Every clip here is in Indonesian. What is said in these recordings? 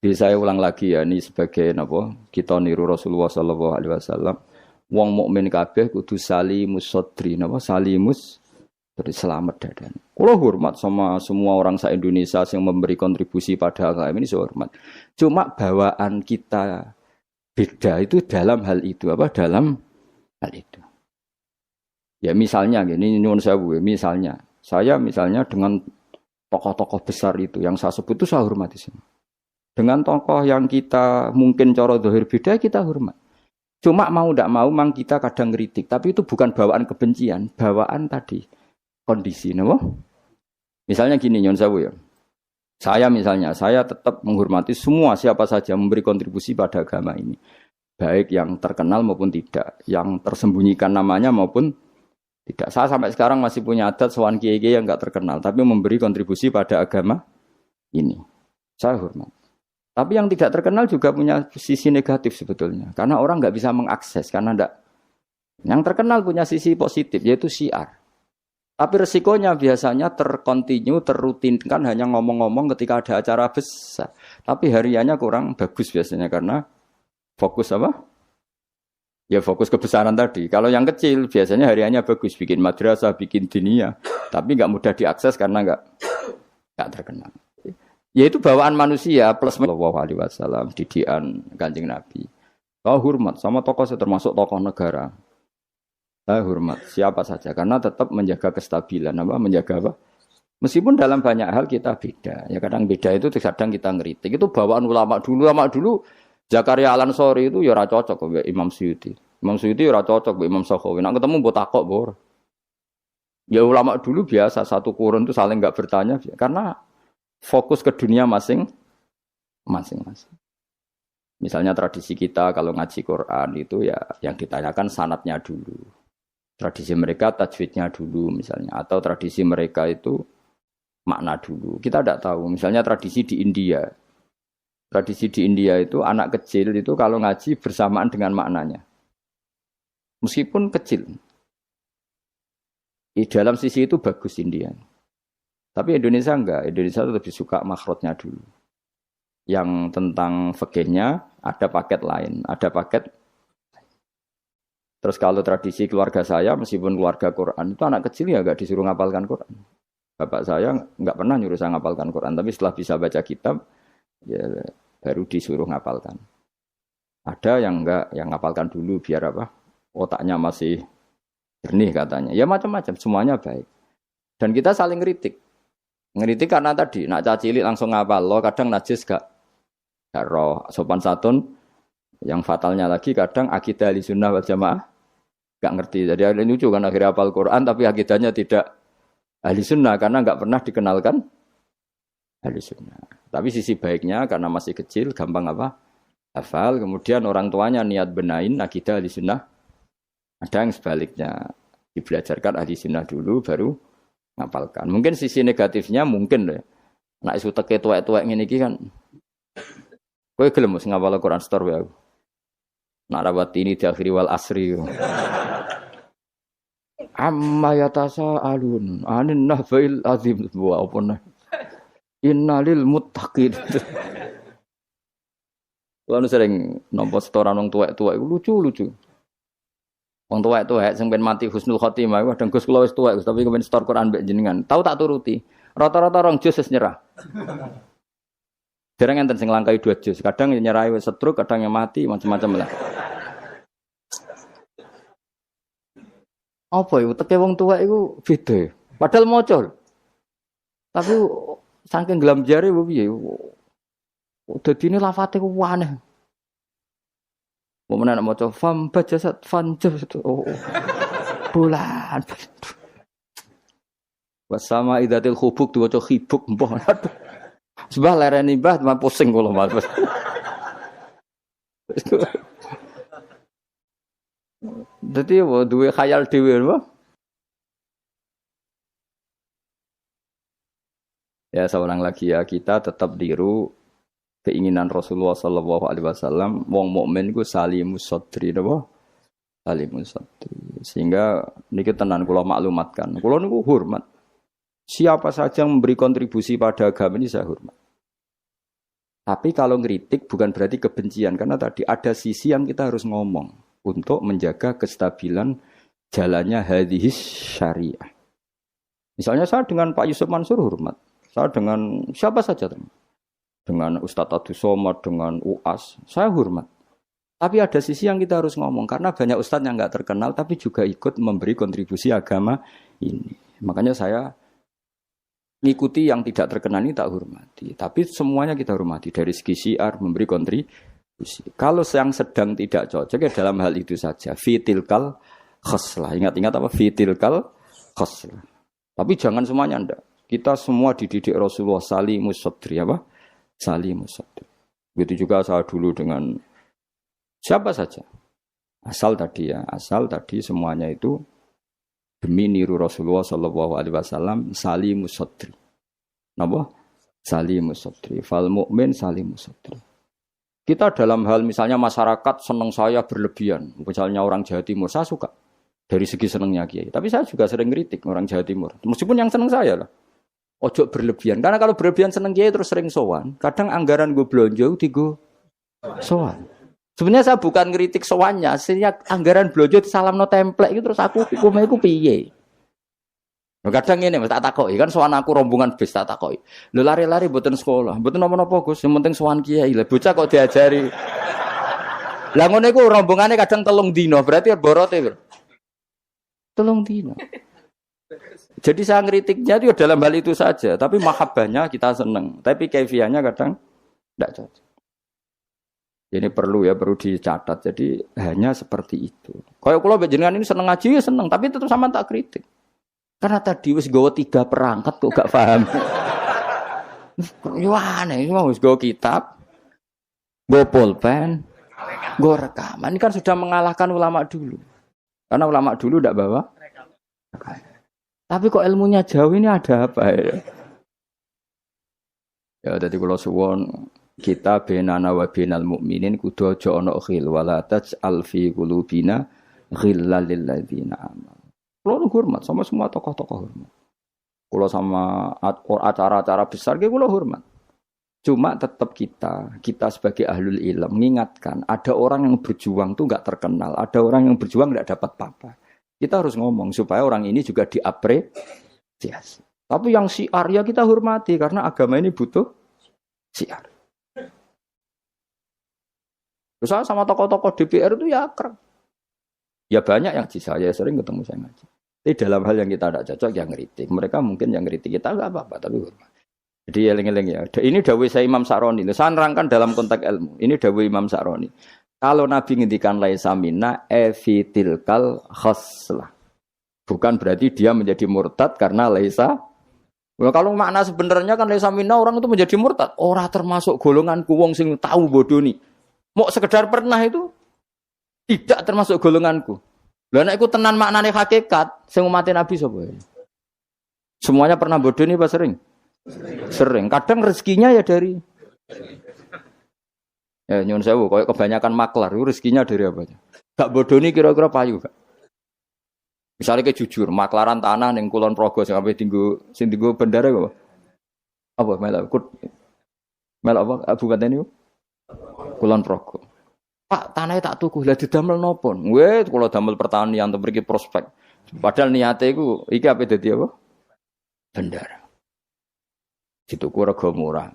Jadi saya ulang lagi ya, ini sebagai apa? Kita niru Rasulullah sallallahu alaihi wasallam. Wong mukmin kabeh kudu salimus sodri, napa salimus dari selamat dadan. Kalau hormat sama semua orang se-Indonesia yang memberi kontribusi pada agama ini saya hormat. Cuma bawaan kita beda itu dalam hal itu apa? Dalam hal itu. Ya misalnya gini, nyuwun sewu, misalnya saya dengan tokoh-tokoh besar itu yang saya sebut itu saya hormati semua. Dengan tokoh yang kita mungkin cara zahir beda kita hormat. Cuma mau tidak mau memang kita kadang kritik, tapi itu bukan bawaan kebencian, bawaan tadi kondisi, napa? Misalnya gini nyon sewu ya. Saya tetap menghormati semua siapa saja memberi kontribusi pada agama ini. Baik yang terkenal maupun tidak, yang tersembunyikan namanya maupun tidak. Saya sampai sekarang masih punya adat sowan kiai-kiai yang enggak terkenal tapi memberi kontribusi pada agama ini. Saya hormat. Tapi yang tidak terkenal juga punya sisi negatif sebetulnya. Karena orang nggak bisa mengakses. Karena enggak. Yang terkenal punya sisi positif, yaitu syiar. Tapi resikonya biasanya terkontinu, terrutinkan hanya ngomong-ngomong ketika ada acara besar. Tapi hariannya kurang bagus biasanya. Karena fokus apa? Ya fokus kebesaran tadi. Kalau yang kecil biasanya hariannya bagus. Bikin madrasah, bikin diniyah. Tapi nggak mudah diakses karena nggak terkenal. Yaitu bawaan manusia plus sallallahu alaihi wasallam didikan Kanjeng Nabi. Kau hormat sama tokoh termasuk tokoh negara. Saya hormat siapa saja karena tetap menjaga kestabilan menjaga apa? Meskipun dalam banyak hal kita beda. Ya kadang beda itu kadang kita ngeritik. Itu bawaan ulama dulu Zakaria Al-Ansori itu ya ora cocok kok Imam Suyuti. Imam Suyuti ora cocok kok Imam Sakhawi. Nek ketemu mbok takok bor. Ya ulama dulu biasa satu kurun itu saling enggak bertanya karena fokus ke dunia masing-masing. Misalnya tradisi kita kalau ngaji Quran itu ya yang ditanyakan sanadnya dulu. Tradisi mereka tajwidnya dulu misalnya. Atau tradisi mereka itu makna dulu. Kita tidak tahu. Misalnya tradisi di India. Tradisi di India itu anak kecil itu kalau ngaji bersamaan dengan maknanya. Meskipun kecil. Di dalam sisi itu bagus India. Tapi Indonesia enggak, Indonesia lebih suka makhrajnya dulu. Yang tentang fikihnya ada paket lain, ada paket. Terus kalau tradisi keluarga saya, meskipun keluarga Quran, itu anak kecil ya enggak disuruh ngapalkan Quran. Bapak saya enggak pernah nyuruh saya ngapalkan Quran, tapi setelah bisa baca kitab, ya baru disuruh ngapalkan. Ada yang enggak, yang ngapalkan dulu biar apa? Otaknya masih jernih katanya. Ya macam-macam, semuanya baik. Dan kita saling kritik. Ngeritik karena tadi, nak cacilik langsung ngapal lo, kadang najis gak roh, sopan santun, yang fatalnya lagi kadang akidah ahli sunnah wal jamaah gak ngerti. Jadi ada lucu kan akhirnya hafal Quran tapi akidahnya tidak ahli sunnah karena gak pernah dikenalkan ahli sunnah. Tapi sisi baiknya karena masih kecil gampang apa? Hafal, kemudian orang tuanya niat benain akidah ahli sunnah. Ada yang sebaliknya dibelajarkan ahli sunnah dulu baru ngapalkan. Mungkin sisi negatifnya mungkin deh. Nek isu teke tuwek-tuwek ngene iki kan. Kowe gelem mesti ngapal Quran store wae aku. Nak rawat ini di akhiri wal asri. Amma yatasa alun. Anin nahbail azim wa opona. Innalil muttaqin. Lalu sering nampa setoran wong tuwek-tuwek lucu-lucu. Wong tuwek-tuwek sing ben mati husnul khotimah kadang Gus kula wis tuwek tapi kepen setor Quran mbek jenengan. Tahu tak turuti. Rata-rata rong juz wis nyerah. Dereng enten sing langkai 2 juz. Kadang nyerahi wis setruk, kadang yang mati macam-macam lah. Apa iku teke wong tuwek iku beda. Padahal maca. Tapi saking gelam jare piye. Dadine lafate ku aneh. Momen anak maca fam bajasat fanjab oh. Bulan. Wasama idatil khubuk diwaca khibuk mbah. Sebab lereni mbah teman pusing kula Mas. Dadi duwe khayal dhewe apa? Ya seorang lagi ya kita tetap diru keinginan Rasulullah sallallahu alaihi wasallam wong mukmin ku salimus sadri napa salimus sadri sehingga niki tenan kula maklumatkan kula niku hormat siapa saja yang memberi kontribusi pada agama ini saya hormat Tapi kalau ngeritik bukan berarti kebencian, karena tadi ada sisi yang kita harus ngomong untuk menjaga kestabilan jalannya hadhis syariah. Misalnya saya dengan Pak Yusuf Mansur hormat, saya dengan siapa saja, dengan Ustadz Abdus Somad, dengan UAS, saya hormat. Tapi ada sisi yang kita harus ngomong, karena banyak ustadz yang nggak terkenal, tapi juga ikut memberi kontribusi agama ini. Makanya saya ngikuti yang tidak terkenal ini tak hormati. Tapi semuanya kita hormati, dari segi syiar, memberi kontribusi. Kalau yang sedang tidak cocok, ya dalam hal itu saja. Fitilkal khoslah. Ingat-ingat apa? Fitilkal khoslah. Tapi jangan semuanya enggak. Kita semua dididik Rasulullah salimus sadri, apa? Salimus sadri. Begitu juga saya dulu dengan siapa saja. Asal tadi semuanya itu demi niru Rasulullah sallallahu alaihi wasallam salimus sadri. Napa? Salimus sadri. Fal mukmin salimus sadri. Kita dalam hal misalnya masyarakat senang saya berlebihan. Misalnya orang Jawa Timur, saya suka dari segi senangnya Kiai. Tapi saya juga sering kritik orang Jawa Timur. Meskipun yang senang saya lah. Ojo berlebihan. Karena kalau berlebihan senang Kiai terus sering sowan. Kadang anggaran gue belanja digo sowan. Sebenarnya saya bukan ngeritik sowannya, sehingga anggaran belanja salamno template itu terus aku hukumnya iku piye. Kadang ngene tak takoki kan sowan aku rombongan bis tak takoki. Lho lari-lari mboten sekolah, mboten napa-napa Gus, sing penting sowan kiai. Lah bocah kok diajari. Lah ngono iku rombongane kadang 3 dina, berarti borote piro? 3 dina. Jadi saya ngeritiknya itu dalam hal itu saja, tapi mahabbahnya kita seneng, tapi kaifiahnya kadang tidak cocok. Ini perlu dicatat. Jadi hanya seperti itu. Kalau jenengan ini seneng ngaji ya seneng, tapi tetap sama tak kritik. Karena tadi wis gawa 3 perangkat kok gak paham. Yo aneh, wis gawa kitab, gawa pulpen, gawa rekaman. Ini kan sudah mengalahkan ulama dulu. Karena ulama dulu ndak bawa rekaman. Tapi kok ilmunya jauh, ini ada apa ya? Ya tadi kalau suwon kita benana wa benal mukminin kudu aja ana khil wala taj'al fi qulubina ghillal lil ladzina amanu. Kulo hormat sama semua tokoh-tokoh hormat. Kulo sama acara-acara besar ge kulo hormat. Cuma tetap kita sebagai ahlul ilm mengingatkan ada orang yang berjuang tuh enggak terkenal, ada orang yang berjuang enggak dapat apa-apa. Kita harus ngomong supaya orang ini juga diapresiasi. Tapi yang syiar ya kita hormati karena agama ini butuh syiar. Saya sama tokoh-tokoh DPR itu ya akrab. Ya banyak yang saya sering ketemu saya ngaji. Tapi dalam hal yang kita tidak cocok yang ngeritik. Mereka mungkin yang ngeritik kita enggak apa-apa tapi hormat. Jadi eling-eling ya. Ini dawuh saya Imam Sa'roni. Saya nerangkan dalam konteks ilmu. Ini dawuh Imam Sa'roni. Kalau Nabi ngendikan laisa minna efitilkal khoslah. Bukan berarti dia menjadi murtad karena laisa. Well, kalau makna sebenarnya kan laisa minna orang itu menjadi murtad. Orang termasuk golonganku wong sing tahu bodoh nih. Mau sekedar pernah itu tidak termasuk golonganku. Lah nek iku tenan maknane hakikat, sing umate Nabi sapa? Semuanya pernah bodoh nih Pak sering? Sering. Kadang rezekinya ya dari ya nyun sewu, koyo kebanyakan maklar, rezekinya dari apa? Gak bodoh nih kira-kira payu gak? Misalnya kayak jujur, maklaran tanah ning Kulon Progo sampai tinggu bendara apa? Apa mel apa kabupaten niku? Kulon Progo. Pak, tanahnya tak tuku, lah didamel napa? Weh, kula damel pertanian untuk mriki prospek. Padahal niate iku iki ape dadi apa? Bendara. Dituku rega murah.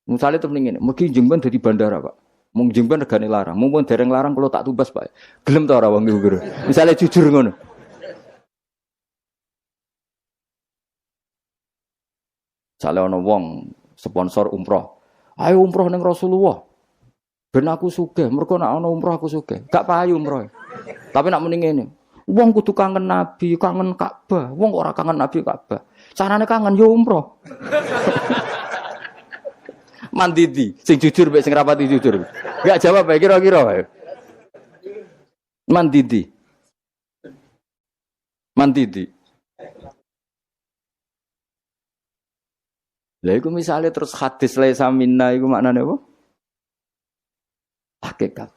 Misale temen ngene, mugi jengben dadi bandara, Pak. Mung jengben regane larang, mumpun dereng larang kula tak tumbas, Pak. Gelem ta ora wong iku, Guru? Misale jujur ngono. Sale ana wong sponsor umroh. Ayo umroh ning Rasulullah. Ben aku sugih, mergo nek ana umroh aku sugih. Gak payu umroh. Tapi nek muni ngene, wong kudu kangen Nabi, kangen Ka'bah. Wong kok ora kangen Nabi Ka'bah. Carane kangen yo umroh. Mandidi, sing jujur mek sing rapati jujur. Gak jawab bae kira-kira wae. Mandidi. Lah iku misale terus hadis laisa minna iku maknane apa? Hakikat.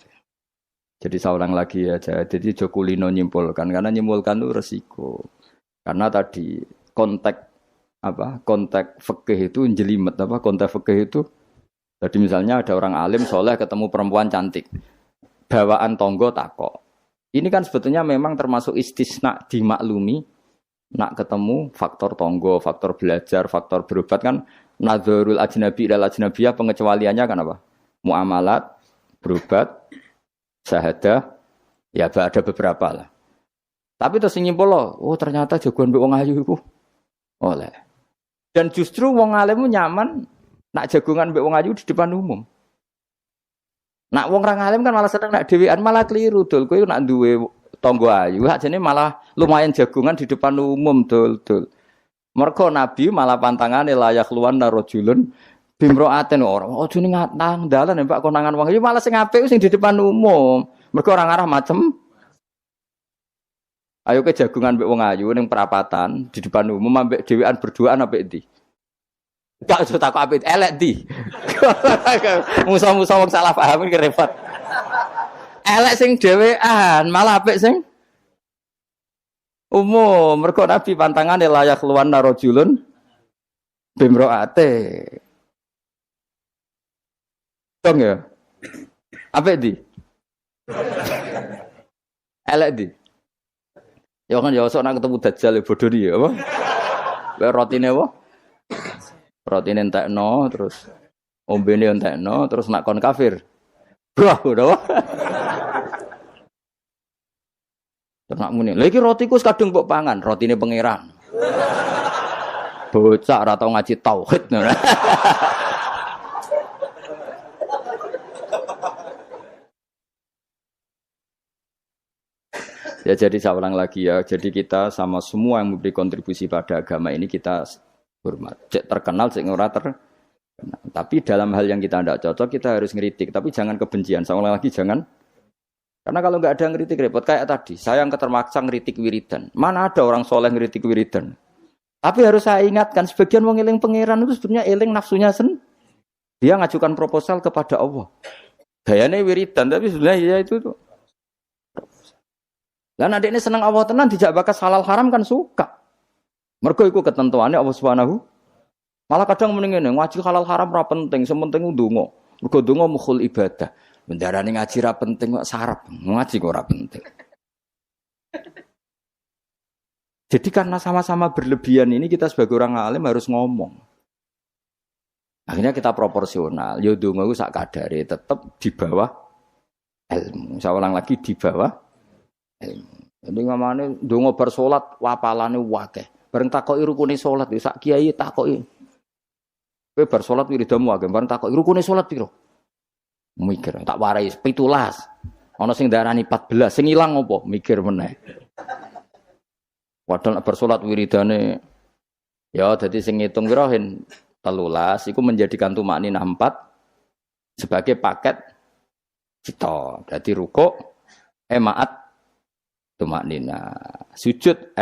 Jadi saya ulang lagi aja. Jadi Jokulino nyimpulkan karena nyimpulkan itu resiko. Karena tadi konteks fikih itu jelimet konteks fikih itu Jadi misalnya ada orang alim soleh ketemu perempuan cantik, bawaan tonggo takok. Ini kan sebetulnya memang termasuk istisna dimaklumi. Nak ketemu faktor tonggo, faktor belajar, faktor berobat kan nadzarul ajnabi ilal ajnabiyah pengecualiannya kan apa? Muamalat, berobat, syahadah, ya ada beberapa lah. Tapi terus nyimpul loh, oh ternyata jagoan mbek wong ayu iku oleh. Dan justru wong alim nyaman nak jagongan mbek wong ayu di depan umum. Nak wong ra alim kan malah seneng nak dhewean malah keliru dul. Kowe nak duwe tangga ayu, ajene malah lumayan jagongan di depan umum dul. Mergo Nabi malah pantangane layak luwan narojulun bimroaten ora. Ojo ning nang dalan Mbak konangan wong ayu malah sing apik sing di depan umum. Mergo ora ngarah macem. Ayo ke jagungan mbek wong ayu ning perapatan di depan umum ambek dhewean berduaan ambek ndi? Gak usah takok ambek elek ndi. Musa-musa wong salah paham iki repot. Elek sing dhewean, malah apik sing umum. Mergo Nabi pantangane layak luwan narojulun bimroate. Dong ya. Apik ndi? Elek ndi? Ya kan ya sok nak ketemu dajjal bodoh dia apa? Wae rotine apa? Rotine entekno terus ombene entekno terus nak kon kafir. Wah, udah. Terus nak muni, lha iki rotiku kadung mbok pangan, rotine pangeran. Bocah ora tau ngaji tauhid. Ya jadi saya ulang lagi ya, jadi kita sama semua yang memberi kontribusi pada agama ini kita hormat. Cek terkenal, cek ora terkenal. Tapi dalam hal yang kita tidak cocok kita harus ngeritik. Tapi jangan kebencian. Saya ulang lagi jangan. Karena kalau nggak ada ngeritik repot. Kayak tadi, saya yang ketermaksa ngeritik wiridan. Mana ada orang soleh ngeritik wiridan? Tapi harus saya ingatkan, sebagian wong eling pangeran itu sebenarnya eling nafsunya Dia ngajukan proposal kepada Allah. Gayanya wiridan, tapi sebenarnya ya itu tuh. Lan adik ini seneng Allah tenan dijak bakas halal haram kan suka. Mergo iku ketentuannya Allah Subhanahu. Malah kadang mending ngene, ngaji halal haram ora penting, sementing ndonga. Mergo ndonga mukhul ibadah. Mendarane ngaji ra penting kok sarap, ngaji kok ora penting. Jadi karena sama-sama berlebihan ini kita sebagai orang alim harus ngomong. Akhirnya kita proporsional. Ya ndonga iku sak kadare tetep di bawah ilmu. Saya ulang lagi di bawah jadi ngamane ndonga bar salat wapalane wakeh. Bareng takoki rukune salat sak kiai takoki. Kowe bar salat wiridamu akeh, bareng takoki rukune salat piro? Mikir, tak warai 17. Ana sing darani 14, sing ilang apa? Mikir meneh. Padahal bar salat wiridane ya dadi sing ngitung piro 13 iku menjadikan tumakninah 4 sebagai paket cita. Dadi rukuk maat tumaknina, sujud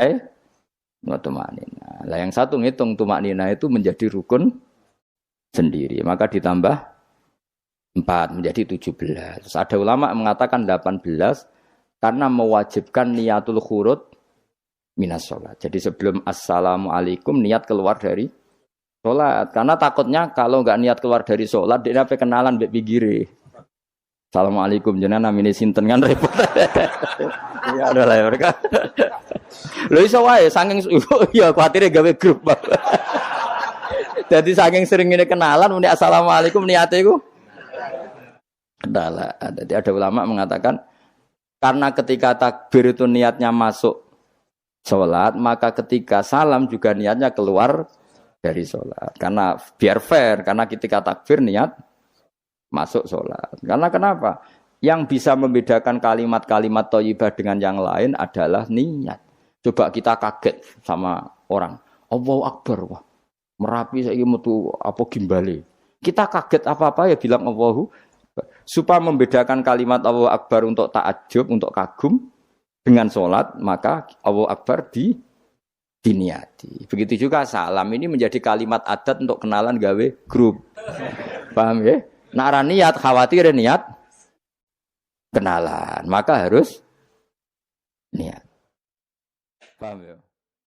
tumaknina. Lah yang satu ngitung tumaknina itu menjadi rukun sendiri, maka ditambah 4 menjadi 17. Terus ada ulama mengatakan 18 karena mewajibkan niatul khurud minas sholat. Jadi sebelum assalamualaikum niat keluar dari sholat. Karena takutnya kalau nggak niat keluar dari sholat dia apa kenalan mbek pinggire. Assalamualaikum jenengan namine sinten kan repot. Ya udah lah mereka. Lho iso wae saking ya kuatire gawe grup. Jadi saking sering ini kenalan muni assalamualaikum niate iku kenalan. Jadi ada ulama mengatakan karena ketika takbir itu niatnya masuk sholat, maka ketika salam juga niatnya keluar dari sholat. Karena biar fair, karena ketika takbir niat masuk sholat. Karena kenapa? Yang bisa membedakan kalimat-kalimat thayyibah dengan yang lain adalah niat. Coba kita kaget sama orang. Allahu Akbar. Wah, Merapi saiki metu apa gimbale. Kita kaget apa-apa ya bilang Allahu. Supaya membedakan kalimat Allahu Akbar untuk ta'ajub, untuk kagum dengan sholat, maka Allahu Akbar diniati. Begitu juga salam ini menjadi kalimat adat untuk kenalan gawe grup. Paham ya? Nara niat, khawatir niat kenalan, maka harus niat. Paham ya?